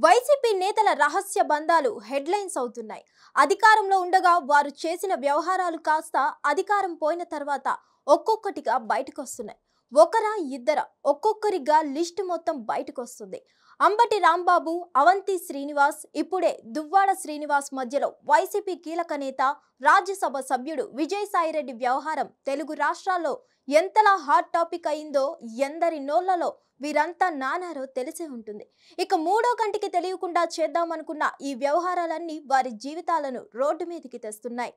YCP నేతల రహస్య బంధాలు హెడ్లైన్స్ అవుతున్నాయి. అధికారంలో ఉండగా వారు చేసిన వ్యవహారాలు కాస్త అధికారం పోయిన తర్వాత ఒక్కొక్కటిగా బయటకు వస్తున్నాయి. ఒకరా ఇద్దరా ఒక్కొక్కరిగా లిస్ట్ మొత్తం బయటకు వస్తుంది. అంబటి రాంబాబు, అవంతి శ్రీనివాస్, ఇప్పుడే దువ్వాడ శ్రీనివాస్ మధ్యలో వైసీపీ కీలక నేత, రాజ్యసభ సభ్యుడు విజయసాయిరెడ్డి వ్యవహారం తెలుగు రాష్ట్రాల్లో ఎంతలా హాట్ టాపిక్ అయిందో ఎందరి నోళ్లలో వీరంతా నానారో తెలిసే ఉంటుంది. ఇక మూడో కంటికి తెలియకుండా చేద్దామనుకున్న ఈ వ్యవహారాలన్నీ వారి జీవితాలను రోడ్డు మీదకి తెస్తున్నాయి.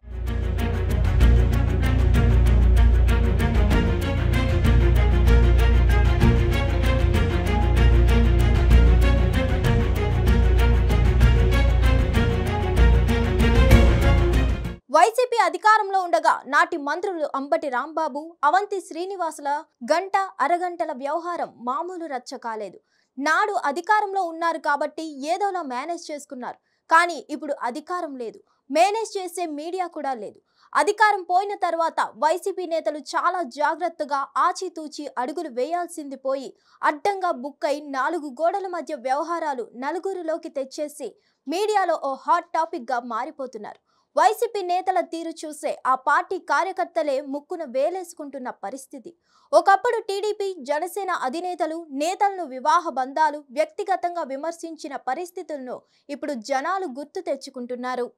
వైసీపీ అధికారంలో ఉండగా నాటి మంత్రులు అంబటి రాంబాబు, అవంతి శ్రీనివాసుల గంట అరగంటల వ్యవహారం మామూలు రచ్చ కాలేదు. నాడు అధికారంలో ఉన్నారు కాబట్టి ఏదోలా మేనేజ్ చేసుకున్నారు. కానీ ఇప్పుడు అధికారం లేదు, మేనేజ్ చేసే మీడియా కూడా లేదు. అధికారం పోయిన తర్వాత వైసీపీ నేతలు చాలా జాగ్రత్తగా ఆచితూచి అడుగులు వేయాల్సింది పోయి అడ్డంగా బుక్కై 4 గోడల మధ్య వ్యవహారాలు నలుగురిలోకి తెచ్చేసి మీడియాలో ఓ హాట్ టాపిక్ గా మారిపోతున్నారు. వైసీపీ నేతల తీరు చూసే ఆ పార్టీ కార్యకర్తలే ముక్కున వేలేసుకుంటున్న పరిస్థితి. ఒకప్పుడు టీడీపీ, జనసేన అధినేతలు నేతలను వివాహ బంధాలు వ్యక్తిగతంగా విమర్శించిన పరిస్థితులను ఇప్పుడు జనాలు గుర్తు తెచ్చుకుంటున్నారు.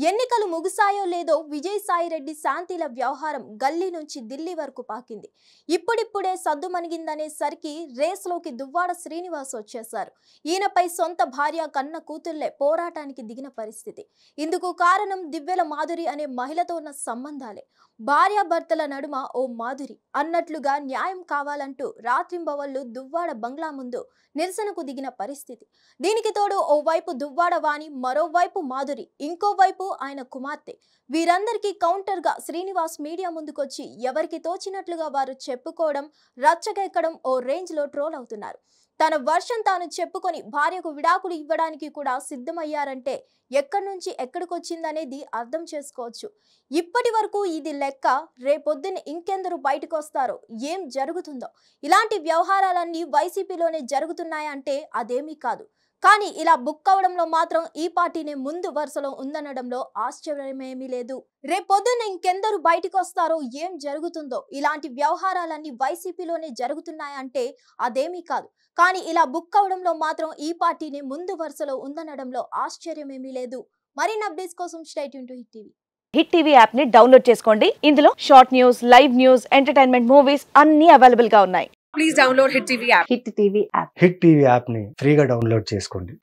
ఎన్నికలు ముగిసాయో లేదో విజయసాయిరెడ్డి శాంతిల వ్యవహారం గల్లీ నుంచి ఢిల్లీ వరకు పాకింది. ఇప్పుడిప్పుడే సద్దు మణిగిందనేసరికి రేస్లోకి దువ్వాడ శ్రీనివాస్ వచ్చేశారు. ఈయనపై సొంత భార్య, కన్న కూతుళ్లే పోరాటానికి దిగిన పరిస్థితి. ఇందుకు కారణం దివ్యల మాధురి అనే మహిళతో ఉన్న సంబంధాలే. భార్యాభర్తల నడుమ ఓ మాధురి అన్నట్లుగా న్యాయం కావాలంటూ రాత్రింబవళ్లు దువ్వాడ బంగ్లా ముందు నిరసనకు దిగిన పరిస్థితి. దీనికి తోడు ఓవైపు దువ్వాడ వాణి, మరోవైపు మాధురి, ఇంకోవైపు ఆయన కుమార్తె. వీరందరికీ కౌంటర్ గా శ్రీనివాస్ మీడియా ముందుకొచ్చి ఎవరికి తోచినట్లుగా వారు చెప్పుకోవడం, రచ్చకెక్కడం ఓ రేంజ్ లో ట్రోల్ అవుతున్నారు. తన వర్షం తాను చెప్పుకొని భార్యకు విడాకులు ఇవ్వడానికి కూడా సిద్ధమయ్యారంటే ఎక్కడి నుంచి ఎక్కడికొచ్చిందనేది అర్థం చేసుకోవచ్చు. ఇప్పటి వరకు ఇది లెక్క, రేపొద్దున ఇంకెందరు బయటకు వస్తారో, ఏం జరుగుతుందో. ఇలాంటి వ్యవహారాలన్నీ వైసీపీలోనే జరుగుతున్నాయంటే అదేమీ కాదు. కానీ ఇలా బుక్ అవడంలో మాత్రం ఈ పార్టీనే ముందు వరుసలో ఉందనడంలో ఆశ్చర్యమేమీ లేదు. రేపొద్దున ఇంకెందరు బయటకు వస్తారో, ఏం జరుగుతుందో. ఇలాంటి వ్యవహారాలన్నీ వైసీపీలోనే జరుగుతున్నాయంటే అదేమీ కాదు. కానీ ఇలా బుక్ అవడంలో మాత్రం ఈ పార్టీనే ముందు వరుసలో ఉందనడంలో ఆశ్చర్యమేమీ లేదు. మరిన్ని అప్డేట్స్ కోసం stay tune to hit TV. Hit TV app ని డౌన్లోడ్ చేసుకోండి. ఇందులో short news, live news, entertainment movies అన్ని అవైలబుల్ గా ఉన్నాయి. Please download Hit TV app. Hit TV app hit TV app ని ఫ్రీగా డౌన్లోడ్ చేసుకోండి.